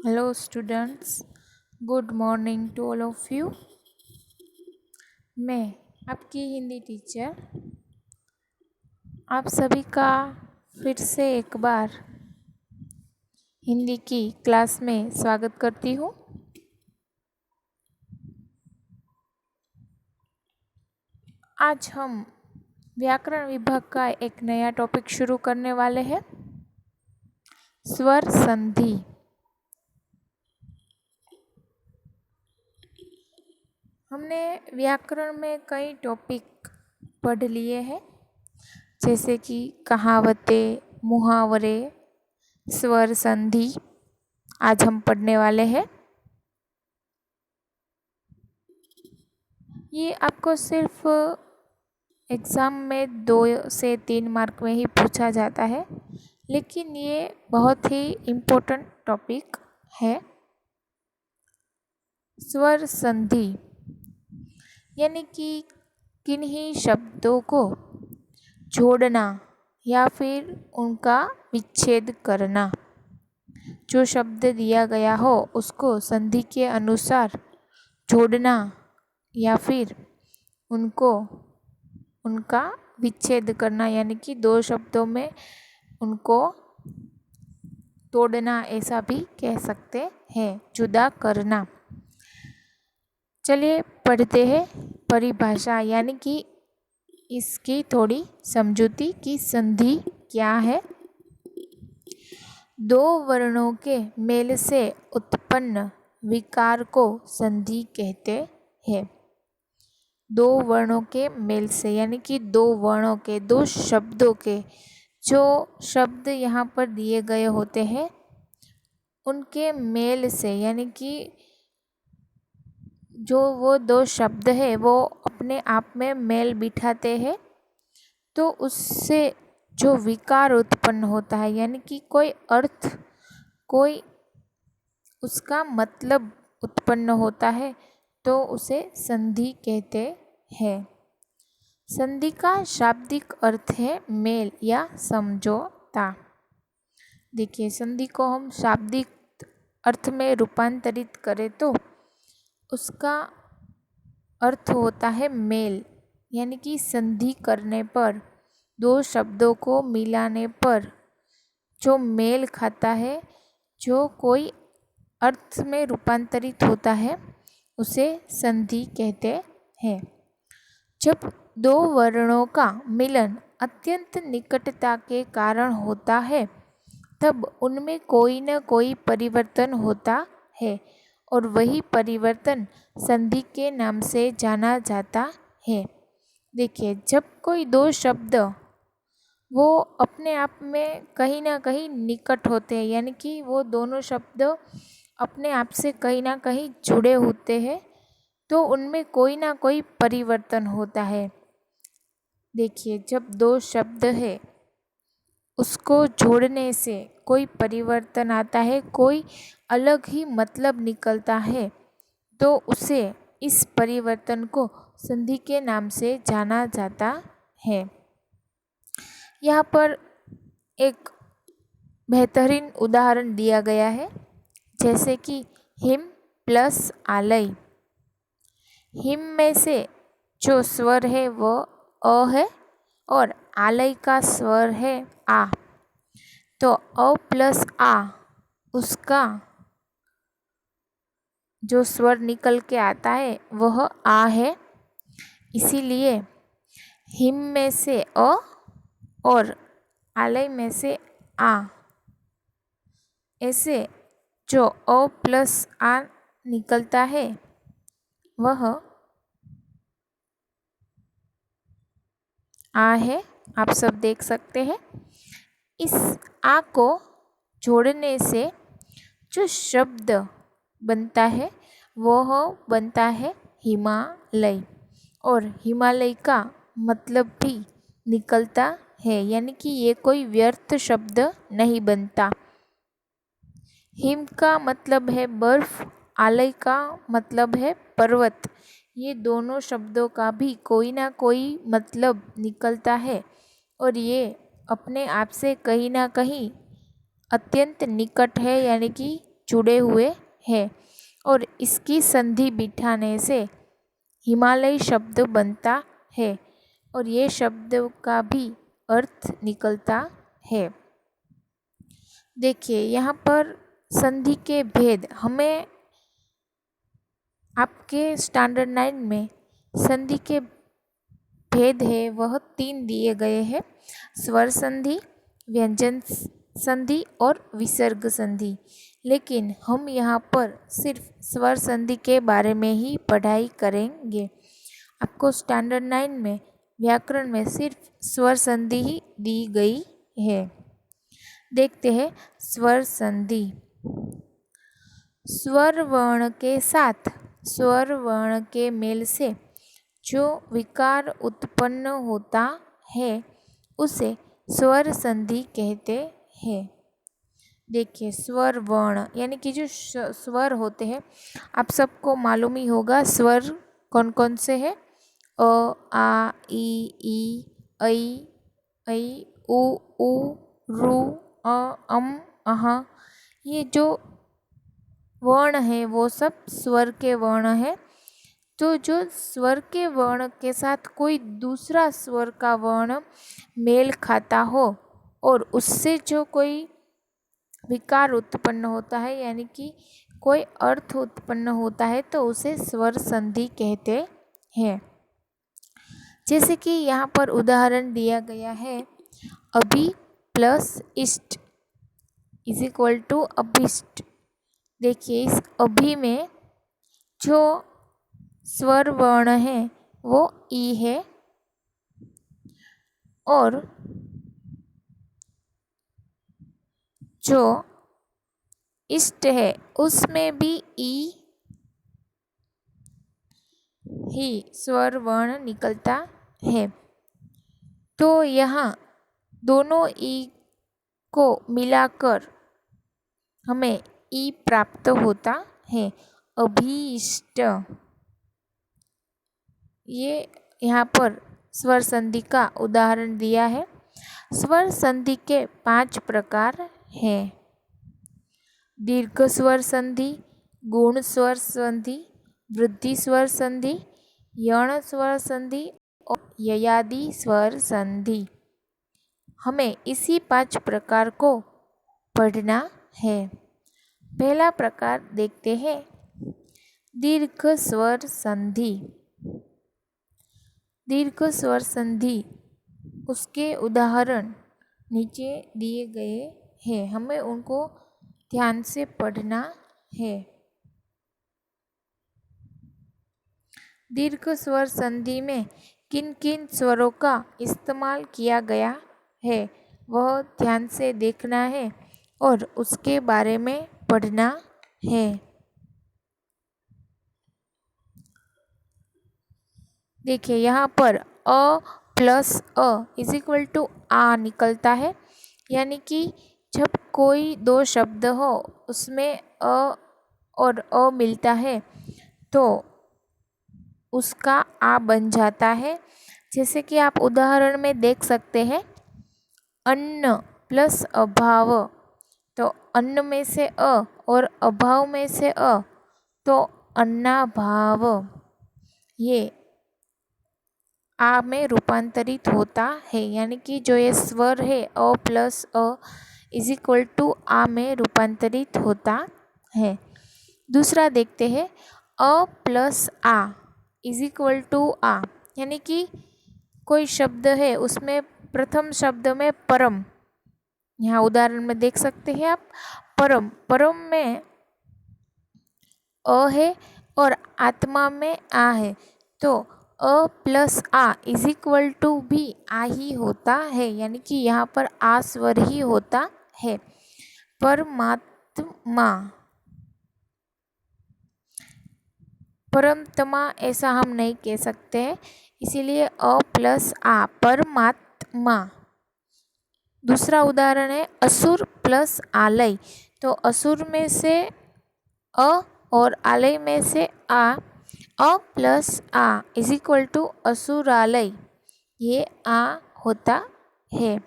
Hello students, good morning to all of you. मैं आपकी Hindi teacher आप सभी का फिर से एक बार हिंदी की क्लास में स्वागत करती हूँ। आज हम व्याकरण विभाग का एक नया टॉपिक शुरू करने वाले हैं, स्वर संधि। हमने व्याकरण में कई टॉपिक पढ़ लिए हैं, जैसे कि कहावतें, मुहावरे, स्वर संधि आज हम पढ़ने वाले हैं। ये आपको सिर्फ एग्ज़ाम में 2 से 3 मार्क में ही पूछा जाता है, लेकिन ये बहुत ही इम्पोर्टेंट टॉपिक है। स्वर संधि यानी कि किन्हीं शब्दों को जोड़ना या फिर उनका विच्छेद करना। जो शब्द दिया गया हो उसको संधि के अनुसार जोड़ना या फिर उनका विच्छेद करना, यानी कि 2 शब्दों में उनको तोड़ना, ऐसा भी कह सकते हैं, जुदा करना। चलिए पढ़ते हैं परिभाषा, यानी कि इसकी थोड़ी समझूती कि संधि क्या है। 2 वर्णों के मेल से उत्पन्न विकार को संधि कहते हैं। 2 वर्णों के मेल से यानी कि 2 वर्णों के, 2 शब्दों के, जो शब्द यहाँ पर दिए गए होते हैं उनके मेल से, यानी कि जो वो 2 शब्द है वो अपने आप में मेल बिठाते हैं, तो उससे जो विकार उत्पन्न होता है, यानी कि कोई अर्थ, कोई उसका मतलब उत्पन्न होता है, तो उसे संधि कहते हैं। संधि का शाब्दिक अर्थ है मेल या समझौता। देखिए, संधि को हम शाब्दिक अर्थ में रूपांतरित करें तो उसका अर्थ होता है मेल, यानी कि संधि करने पर 2 शब्दों को मिलाने पर जो मेल खाता है, जो कोई अर्थ में रूपांतरित होता है, उसे संधि कहते हैं। जब 2 वर्णों का मिलन अत्यंत निकटता के कारण होता है, तब उनमें कोई न कोई परिवर्तन होता है और वही परिवर्तन संधि के नाम से जाना जाता है। देखिए, जब कोई 2 शब्द वो अपने आप में कहीं ना कहीं निकट होते हैं, यानी कि वो दोनों शब्द अपने आप से कहीं ना कहीं जुड़े होते हैं, तो उनमें कोई ना कोई परिवर्तन होता है। देखिए, जब 2 शब्द है उसको जोड़ने से कोई परिवर्तन आता है, कोई अलग ही मतलब निकलता है, तो उसे, इस परिवर्तन को संधि के नाम से जाना जाता है। यहाँ पर एक बेहतरीन उदाहरण दिया गया है, जैसे कि हिम प्लस आलय। हिम में से जो स्वर है वो अ है और आलय का स्वर है आ, तो अ प्लस आ, उसका जो स्वर निकल के आता है वह आ है। इसीलिए हिम में से अ और आलय में से आ, ऐसे जो अ प्लस आ निकलता है वह आ है, आप सब देख सकते हैं। इस आ को जोड़ने से जो शब्द बनता है वह बनता है हिमालय, और हिमालय का मतलब भी निकलता है, यानी कि ये कोई व्यर्थ शब्द नहीं बनता। हिम का मतलब है बर्फ, आलय का मतलब है पर्वत। ये दोनों शब्दों का भी कोई ना कोई मतलब निकलता है और ये अपने आप से कहीं ना कहीं अत्यंत निकट है, यानी कि जुड़े हुए हैं और इसकी संधि बिठाने से हिमालय शब्द बनता है और ये शब्द का भी अर्थ निकलता है। देखिए यहाँ पर संधि के भेद हमें आपके स्टैंडर्ड 9 में संधि के भेद है वह 3 दिए गए हैं, स्वर संधि, व्यंजन संधि और विसर्ग संधि। लेकिन हम यहाँ पर सिर्फ स्वर संधि के बारे में ही पढ़ाई करेंगे। आपको स्टैंडर्ड 9 में व्याकरण में सिर्फ स्वर संधि ही दी गई है। देखते हैं स्वर संधि। स्वर वर्ण के साथ स्वर वर्ण के मेल से जो विकार उत्पन्न होता है उसे स्वर संधि कहते हैं। देखिए स्वर वर्ण यानी कि जो स्वर होते हैं, आप सबको मालूम ही होगा स्वर कौन कौन से हैं। अ, आ, ई, ऐ, उ, रू, अम, अह। ये जो वर्ण है वो सब स्वर के वर्ण है। तो जो स्वर के वर्ण के साथ कोई दूसरा स्वर का वर्ण मेल खाता हो और उससे जो कोई विकार उत्पन्न होता है यानी कि कोई अर्थ उत्पन्न होता है तो उसे स्वर संधि कहते हैं। जैसे कि यहाँ पर उदाहरण दिया गया है, अभि प्लस इष्ट इज इक्वल टू अभिष्ट। देखिए इस अभि में जो स्वर वर्ण है वो ई है और जो इष्ट है उसमें भी ई ही स्वर वर्ण निकलता है। तो यहाँ दोनों ई को मिलाकर हमें ई प्राप्त होता है, अभीष्ट। ये यहाँ पर स्वर संधि का उदाहरण दिया है। स्वर संधि के 5 प्रकार हैं। दीर्घ स्वर संधि, गुण स्वर संधि, वृद्धि स्वर संधि, यण स्वर संधि और ययादि स्वर संधि। हमें इसी 5 प्रकार को पढ़ना है। पहला प्रकार देखते हैं, दीर्घ स्वर संधि। दीर्घ स्वर संधि उसके उदाहरण नीचे दिए गए हैं, हमें उनको ध्यान से पढ़ना है। दीर्घ स्वर संधि में किन किन स्वरों का इस्तेमाल किया गया है वह ध्यान से देखना है और उसके बारे में पढ़ना है। देखिए यहाँ पर अ प्लस अ इज इक्वल टू आ निकलता है, यानी कि जब कोई दो शब्द हो उसमें अ और अ मिलता है तो उसका आ बन जाता है। जैसे कि आप उदाहरण में देख सकते हैं, अन्न प्लस अभाव, तो अन्न में से अ और अभाव में से अ, तो अन्नाभाव। ये आ में रूपांतरित होता है, यानी कि जो ये स्वर है अ प्लस अ इज इक्वल टू आ में रूपांतरित होता है। दूसरा देखते हैं, अ प्लस आ इज इक्वल टू आ, यानी कि कोई शब्द है उसमें प्रथम शब्द में परम, यहाँ उदाहरण में देख सकते हैं आप, परम, परम में अ है और आत्मा में आ है, तो अ प्लस आ इज इक्वल टू भी आ ही होता है, यानी कि यहाँ पर आ स्वर ही होता है। परमात्मा, परमतमा ऐसा हम नहीं कह सकते हैं, इसीलिए अ प्लस आ, परमात्मा। दूसरा उदाहरण है असुर प्लस आलय, तो असुर में से अ और आलय में से आ, अ प्लस आ इज इक्वल टू असुरालय, ये आ होता है।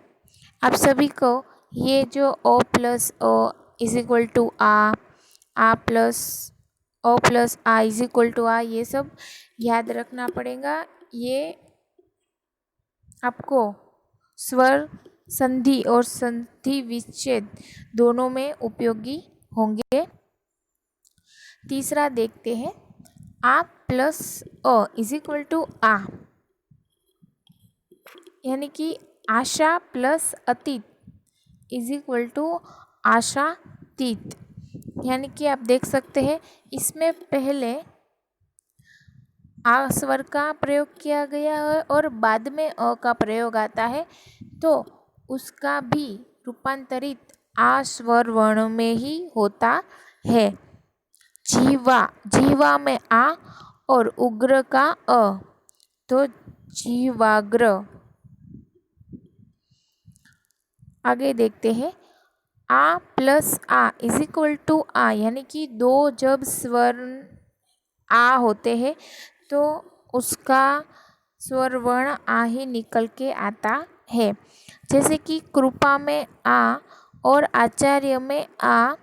आप सभी को ये जो अ प्लस अ इज इक्वल टू आ, आ प्लस ओ प्लस आ इज इक्वल टू आ, ये सब याद रखना पड़ेगा। ये आपको स्वर संधि और संधि विच्छेद दोनों में उपयोगी होंगे। तीसरा देखते हैं, आ प्लस अ इज इक्वल टू आ, यानी कि आशा प्लस अतीत इज इक्वल टू आशातीत। यानी कि आप देख सकते हैं इसमें पहले आ स्वर का प्रयोग किया गया है और बाद में अ का प्रयोग आता है, तो उसका भी रूपांतरित आ स्वर वर्ण में ही होता है। जीवा, जीवा में आ और उग्र का अ, तो जीवाग्र। आगे देखते हैं, आ प्लस आ इज इक्वल टू आ, यानी कि दो जब स्वर आ होते हैं तो उसका स्वर वर्ण आ ही निकल के आता है। जैसे कि कृपा में आ और आचार्य में आ,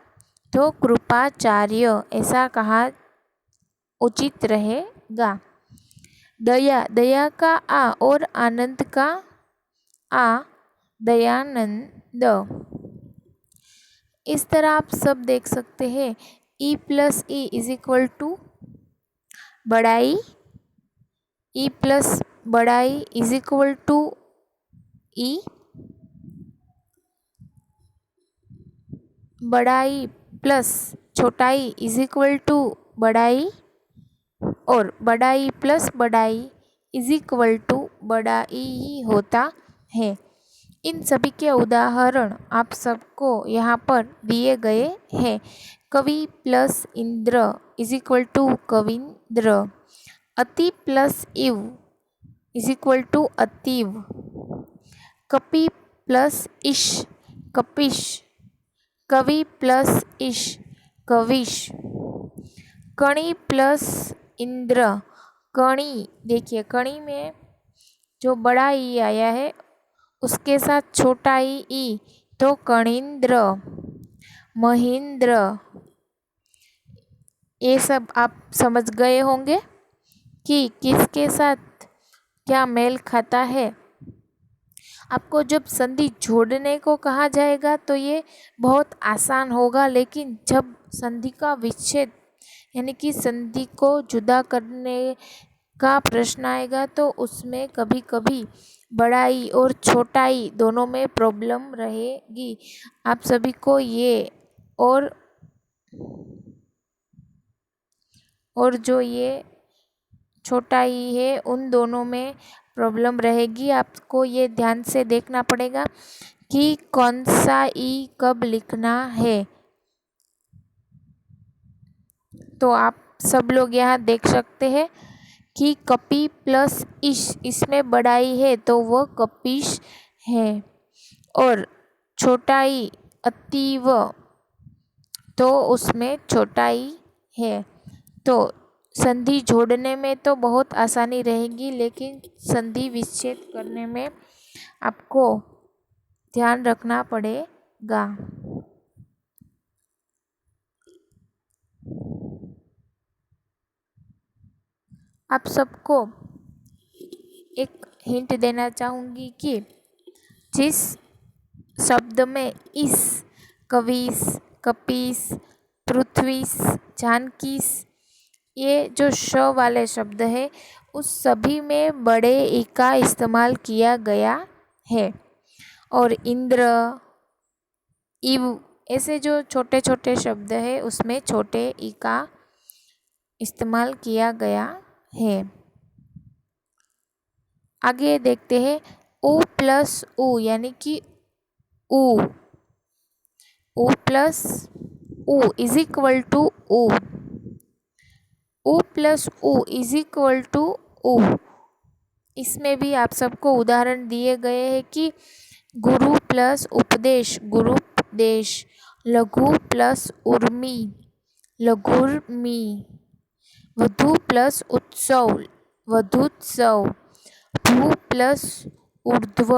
तो कृपाचार्य ऐसा कहा उचित रहेगा। दया, दया का आ और आनंद का आ, दयानंद। इस तरह आप सब देख सकते हैं। ई प्लस ई इज इक्वल टू बड़ाई, ई प्लस बड़ाई इज इक्वल टू ई, बड़ाई प्लस छोटाई इज इक्वल टू बड़ाई, और बड़ाई प्लस बड़ाई इज इक्वल टू बड़ाई ही होता है। इन सभी के उदाहरण आप सबको यहाँ पर दिए गए हैं। कवि प्लस इंद्र इज इक्वल टू कविंद्र, अति प्लस इव इज इक्वल टू अतीव, कपि प्लस इश कपिश, कवि प्लस इश कविश, कणि प्लस इंद्र कणि। देखिए कणि में जो बड़ा ई आया है उसके साथ छोटा ई, तो कणिंद्र, महेंद्र। ये सब आप समझ गए होंगे कि किसके साथ क्या मेल खाता है। आपको जब संधि जोड़ने को कहा जाएगा तो ये बहुत आसान होगा, लेकिन जब संधि का विच्छेद यानी कि संधि को जुदा करने का प्रश्न आएगा तो उसमें कभी कभी बड़ाई और छोटाई दोनों में प्रॉब्लम रहेगी। आप सभी को ये और जो ये छोटा ई है उन दोनों में प्रॉब्लम रहेगी। आपको ये ध्यान से देखना पड़ेगा कि कौन सा ई कब लिखना है। तो आप सब लोग यहाँ देख सकते हैं कि कपि प्लस इश, इसमें बड़ाई है तो वह कपिश है, और छोटाई अतीव तो उसमें छोटाई है। तो संधि जोड़ने में तो बहुत आसानी रहेगी, लेकिन संधि विच्छेद करने में आपको ध्यान रखना पड़ेगा। आप सबको एक हिंट देना चाहूँगी कि जिस शब्द में इस, कविस, कपीस, पृथ्वीस, जानकीस, ये जो श वाले शब्द है उस सभी में बड़े ई का इस्तेमाल किया गया है, और इंद्र, इव ऐसे जो छोटे छोटे शब्द है उसमें छोटे ई का इस्तेमाल किया गया है। आगे देखते हैं, उ प्लस उ यानी कि उ, उ प्लस उ इज इक्वल टू उ, उ प्लस उ इज इक्वल टू उ। इसमें भी आप सबको उदाहरण दिए गए हैं कि गुरु प्लस उपदेश गुरुपदेश, लघु प्लस उर्मी लघुर्मी, वधु प्लस उत्सव वधुत्सव, भू प्लस ऊर्ध्व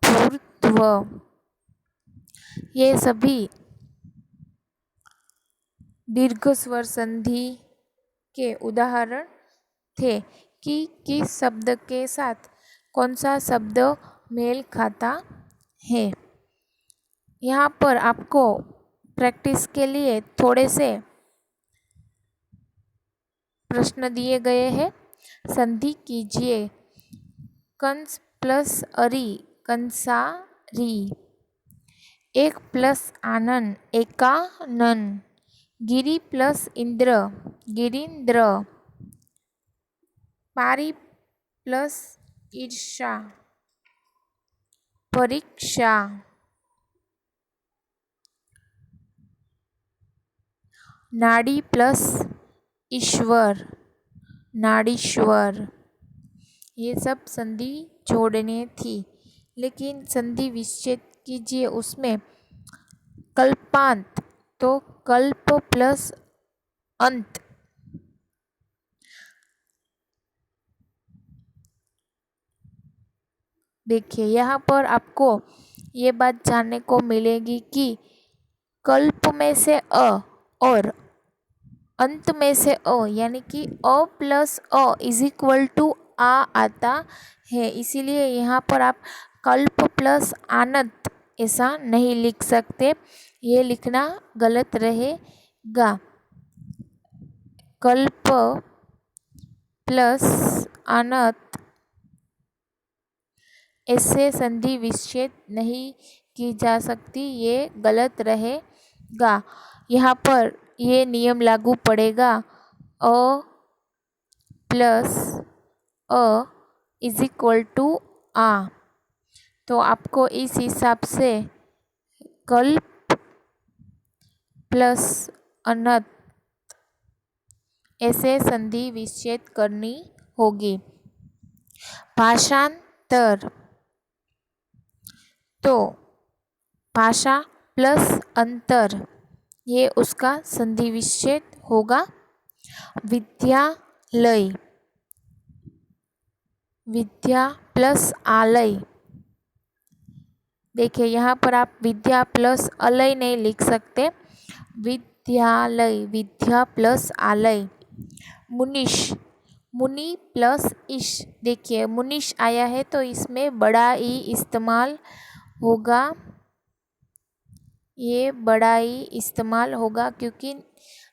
भूर्ध्व। ये सभी दीर्घ स्वर संधि के उदाहरण थे कि किस शब्द के साथ कौन सा शब्द मेल खाता है। यहाँ पर आपको प्रैक्टिस के लिए थोड़े से प्रश्न दिए गए हैं। संधि कीजिए। कंस प्लस अरी कंसारी। एक प्लस आनन एकानन। गिरी प्लस इंद्र गिरीन्द्र। पारी प्लस ईर्षा परीक्षा। नाड़ी प्लस ईश्वर नाडीश्वर। ये सब संधि जोड़ने थी, लेकिन संधि विच्छेद कीजिए उसमें कल्पांत तो कल्प प्लस अंत। देखिए यहाँ पर आपको ये बात जानने को मिलेगी कि कल्प में से अ और अंत में से अ यानी कि अ प्लस अ इज इक्वल टू आ आता है। इसीलिए यहाँ पर आप कल्प प्लस आनंत ऐसा नहीं लिख सकते, ये लिखना गलत रहेगा। कल्प प्लस आनंत ऐसे संधि विच्छेद नहीं की जा सकती, ये गलत रहेगा। यहाँ पर ये नियम लागू पड़ेगा। अ प्लस अ इज इक्वल टू आ। तो आपको इस हिसाब से कल्प प्लस अनंत ऐसे संधि विच्छेद करनी होगी। भाषांतर तो भाषा प्लस अंतर ये उसका संधि विच्छेद होगा। विद्यालय विद्या प्लस आलय। देखिए यहाँ पर आप विद्या प्लस अलय नहीं लिख सकते, विद्यालय विद्या प्लस आलय। मुनीश मुनि प्लस ईश। देखिए मुनीश आया है तो इसमें बड़ा ई इस्तेमाल होगा, ये बड़ा ई इस्तेमाल होगा क्योंकि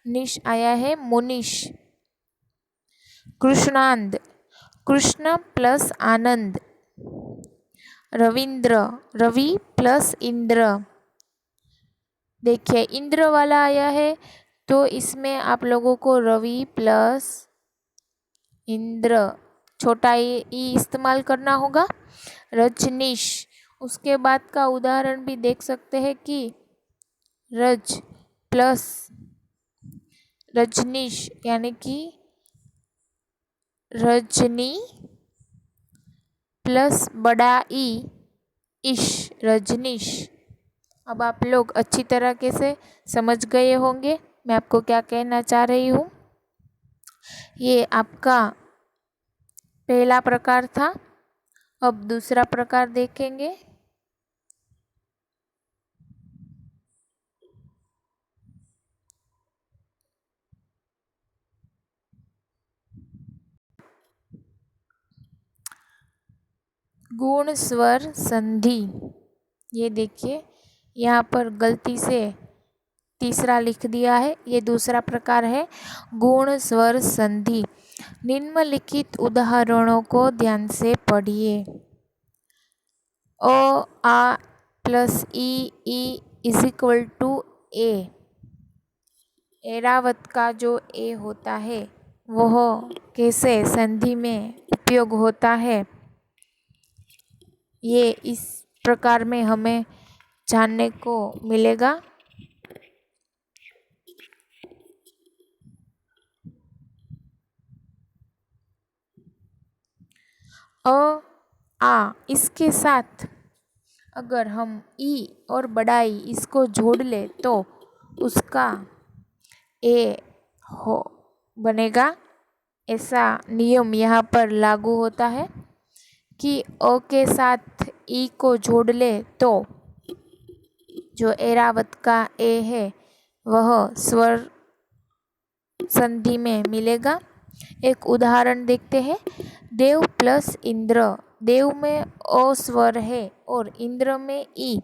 निश आया है मुनीश। कृष्णांद कृष्ण प्लस आनंद। रविंद्र रवि प्लस इंद्र। देखिए इंद्र वाला आया है तो इसमें आप लोगों को रवि प्लस इंद्र छोटा ई इस्तेमाल करना होगा। रजनीश उसके बाद का उदाहरण भी देख सकते हैं कि रज प्लस रजनीश यानी कि रजनी प्लस बड़ा ई इश रजनीश। अब आप लोग अच्छी तरीके से समझ गए होंगे मैं आपको क्या कहना चाह रही हूँ। ये आपका पहला प्रकार था। अब दूसरा प्रकार देखेंगे। गुण स्वर संधि। ये देखिए यहाँ पर गलती से तीसरा लिख दिया है, ये दूसरा प्रकार है गुण स्वर संधि। निम्नलिखित उदाहरणों को ध्यान से पढ़िए। अ आ प्लस ई इज इक्वल टू ए। एरावत का जो ए होता है वह कैसे संधि में उपयोग होता है, ये इस प्रकार में हमें जानने को मिलेगा। अ आ इसके साथ अगर हम ई और बड़ा ई इसको जोड़ ले तो उसका ए हो बनेगा। ऐसा नियम यहाँ पर लागू होता है कि अ के साथ ई को जोड़ ले तो जो एरावत का ए है वह स्वर संधि में मिलेगा। एक उदाहरण देखते हैं। देव प्लस इंद्र, देव में ओ स्वर है और इंद्र में ई,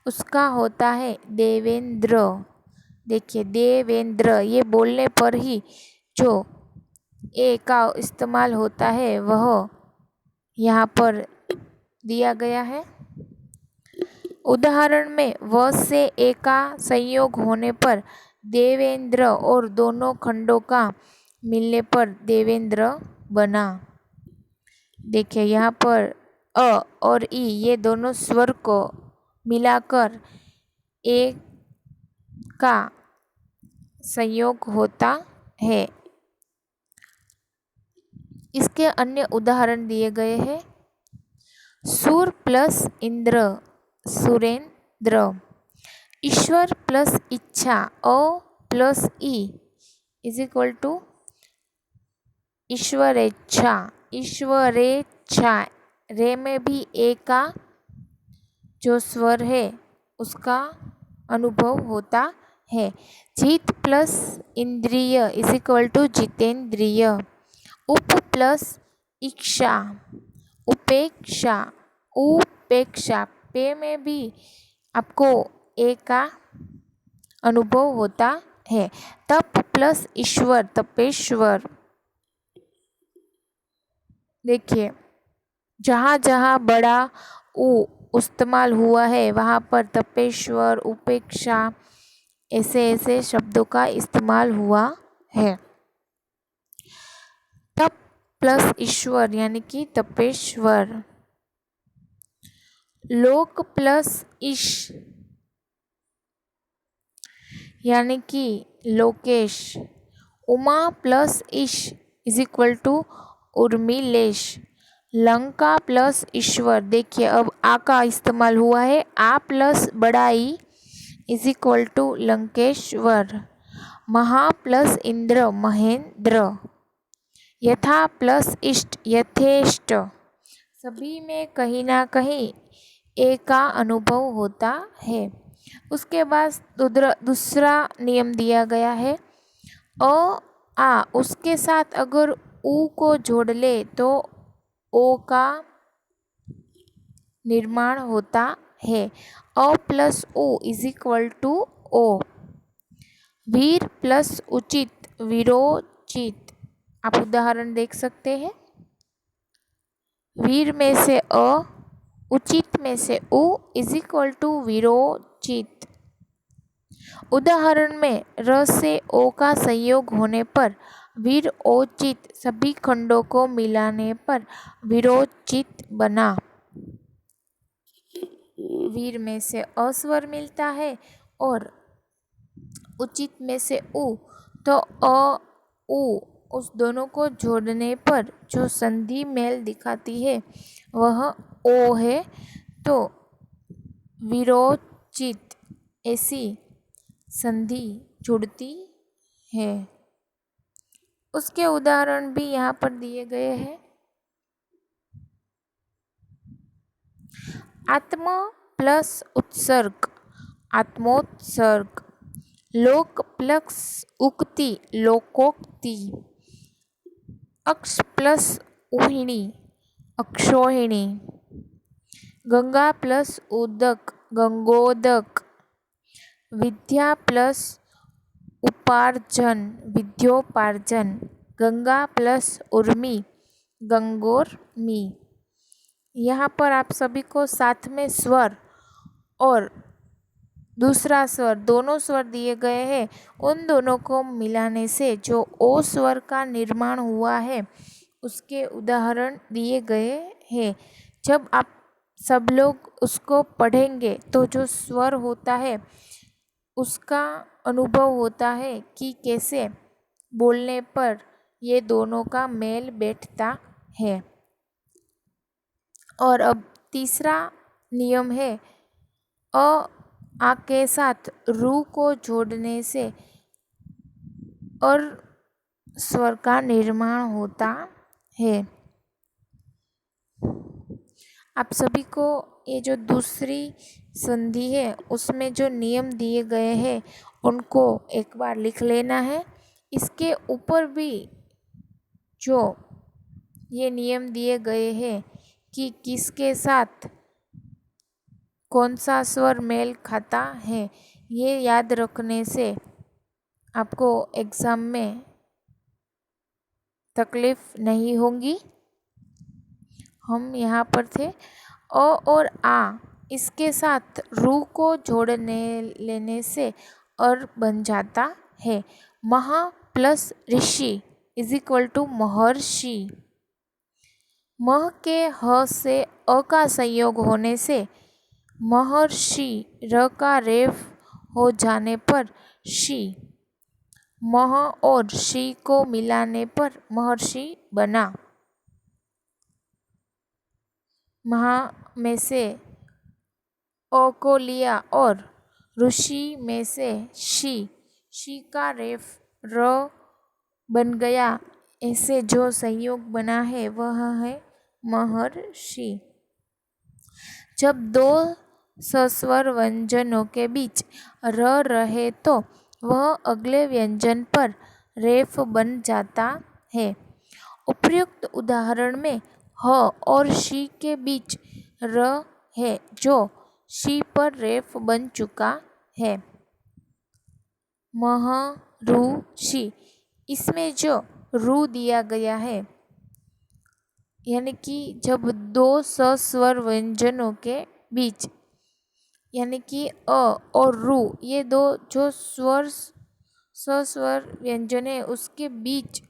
उसका होता है देवेंद्र। देखिए देवेंद्र, ये बोलने पर ही जो ए का इस्तेमाल होता है वह यहाँ पर दिया गया है। उदाहरण में व से ए का संयोग होने पर देवेंद्र और दोनों खंडों का मिलने पर देवेंद्र बना। देखिए यहाँ पर अ और ई ये दोनों स्वर को मिलाकर ए का संयोग होता है। इसके अन्य उदाहरण दिए गए हैं। सूर प्लस इंद्र, सुरेंद्र। ईश्वर प्लस इच्छा, ओ प्लस ई इज इक्वल टू ईश्वरेच्छा। ईश्वरेच्छा, रे में भी ए का जो स्वर है उसका अनुभव होता है। जीत प्लस इंद्रिय इज इक्वल टू जितेंद्रिय। उप प्लस इच्छा, उपेक्षा। उपेक्षा, पे में भी आपको ए का अनुभव होता है। तप प्लस ईश्वर, तपेश्वर। देखिए जहाँ जहाँ बड़ा उ इस्तेमाल हुआ है वहाँ पर तपेश्वर, उपेक्षा ऐसे ऐसे शब्दों का इस्तेमाल हुआ है। तप प्लस ईश्वर यानी कि तपेश्वर। लोक प्लस ईश यानी कि लोकेश। उमा प्लस ईश is equal to Urmilesh. Lanka plus ईश्वर, देखिए अब आ का इस्तेमाल हुआ है। आ प्लस बड़ा ई इज इक्वल टू लंकेश्वर। महा प्लस इंद्र, महेंद्र। यथा प्लस इष्ट, यथेष्ट। सभी में कहीं ना कहीं ए का अनुभव होता है। उसके बाद दूसरा नियम दिया गया है। अ आ उसके साथ अगर उ को जोड़ ले तो ओ का निर्माण होता है। अ प्लस ओ इज इक्वल टू ओ। वीर प्लस उचित, वीरोचित। आप उदाहरण देख सकते हैं। वीर में से अ, उचित में से उ इज इक्वल टू वीरोचित। उदाहरण में र से ओ का संयोग होने पर वीरोचित, सभी खंडों को मिलाने पर वीरोचित बना। वीर में से अ स्वर मिलता है और उचित में से उ, तो अ उ उस दोनों को जोड़ने पर जो संधि मेल दिखाती है वह ओ है, तो वीरोचित ऐसी संधि जुड़ती है। उसके उदाहरण भी यहाँ पर दिए गए हैं। आत्म प्लस उत्सर्ग, आत्मोत्सर्ग। लोक प्लस उक्ति, लोकोक्ति। अक्ष प्लस उहिणी, अक्षोहिणी। गंगा प्लस उदक, गंगोदक। विद्या प्लस उपार्जन, विद्योपार्जन। गंगा प्लस उर्मी, गंगोर्मी। यहाँ पर आप सभी को साथ में स्वर और दूसरा स्वर, दोनों स्वर दिए गए हैं। उन दोनों को मिलाने से जो ओ स्वर का निर्माण हुआ है उसके उदाहरण दिए गए हैं। जब आप सब लोग उसको पढ़ेंगे तो जो स्वर होता है उसका अनुभव होता है कि कैसे बोलने पर ये दोनों का मेल बैठता है। और अब तीसरा नियम है। अ आ के साथ रू को जोड़ने से और स्वर का निर्माण होता है। आप सभी को ये जो दूसरी संधि है उसमें जो नियम दिए गए हैं उनको एक बार लिख लेना है। इसके ऊपर भी जो ये नियम दिए गए हैं कि किसके साथ कौन सा स्वर मेल खाता है, ये याद रखने से आपको एग्ज़ाम में तकलीफ नहीं होगी। हम यहाँ पर थे अ और आ, इसके साथ रू को जोड़ने लेने से और बन जाता है महा प्लस ऋषि इज इक्वल टू महर्षि। मह के ह से अ का संयोग होने से महर्षि, र का रेफ हो जाने पर शी, मह और शी को मिलाने पर महर्षि बना। महा में से अ को लिया और ऋषि में से शी का रेफ र बन गया। ऐसे जो संयोग बना है वह है महर्षि। जब दो सस्वर व्यंजनों के बीच र रहे तो वह अगले व्यंजन पर रेफ बन जाता है। उपर्युक्त उदाहरण में ह और शी के बीच र है जो शी पर रेफ बन चुका है, महरुषि। इसमें जो रू दिया गया है यानी कि जब दो सस्वर व्यंजनों के बीच यानी कि अ और रू, ये दो जो सस्वर व्यंजन है उसके बीच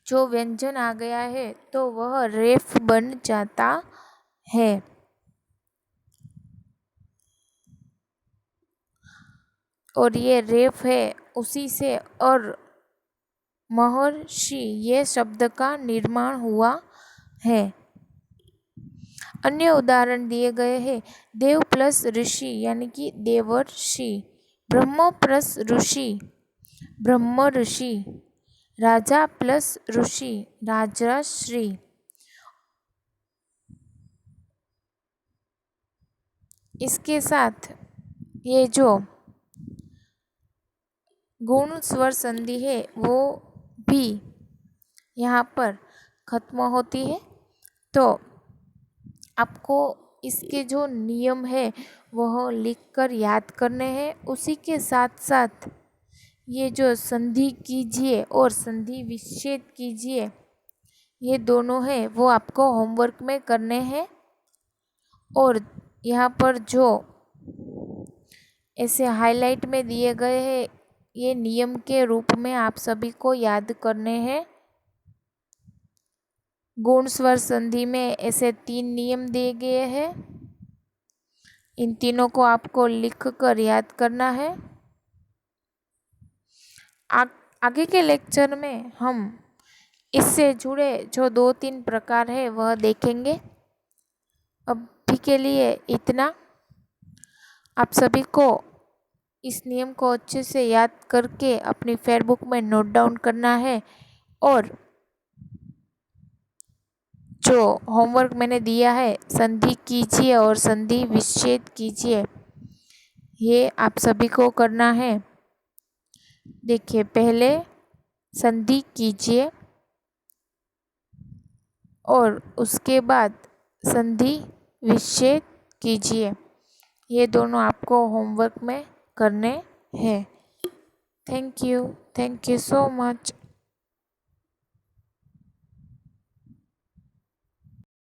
जो व्यंजन आ गया है तो वह रेफ बन जाता है। और ये रेफ है उसी से और महर्षि ये शब्द का निर्माण हुआ है। अन्य उदाहरण दिए गए हैं। देव प्लस ऋषि यानी कि देवर्षि, ब्रह्म प्लस ऋषि ब्रह्म ऋषि, राजा प्लस ऋषि राजश्री। इसके साथ ये जो गुण स्वर संधि है वो भी यहाँ पर खत्म होती है। तो आपको इसके जो नियम है वह लिखकर याद करने हैं। उसी के साथ साथ ये जो संधि कीजिए और संधि विच्छेद कीजिए, ये दोनों हैं वो आपको होमवर्क में करने हैं। और यहाँ पर जो ऐसे हाईलाइट में दिए गए हैं ये नियम के रूप में आप सभी को याद करने हैं। गुण स्वर संधि में ऐसे 3 नियम दिए गए हैं, इन तीनों को आपको लिख कर याद करना है। आगे के लेक्चर में हम इससे जुड़े जो 2-3 प्रकार है वह देखेंगे। अभी के लिए इतना। आप सभी को इस नियम को अच्छे से याद करके अपनी फेयरबुक में नोट डाउन करना है और जो होमवर्क मैंने दिया है संधि कीजिए और संधि विच्छेद कीजिए, ये आप सभी को करना है। देखिए, पहले संधि कीजिए और उसके बाद संधि विच्छेद कीजिए। ये दोनों आपको होमवर्क में करने हैं। Thank you so much.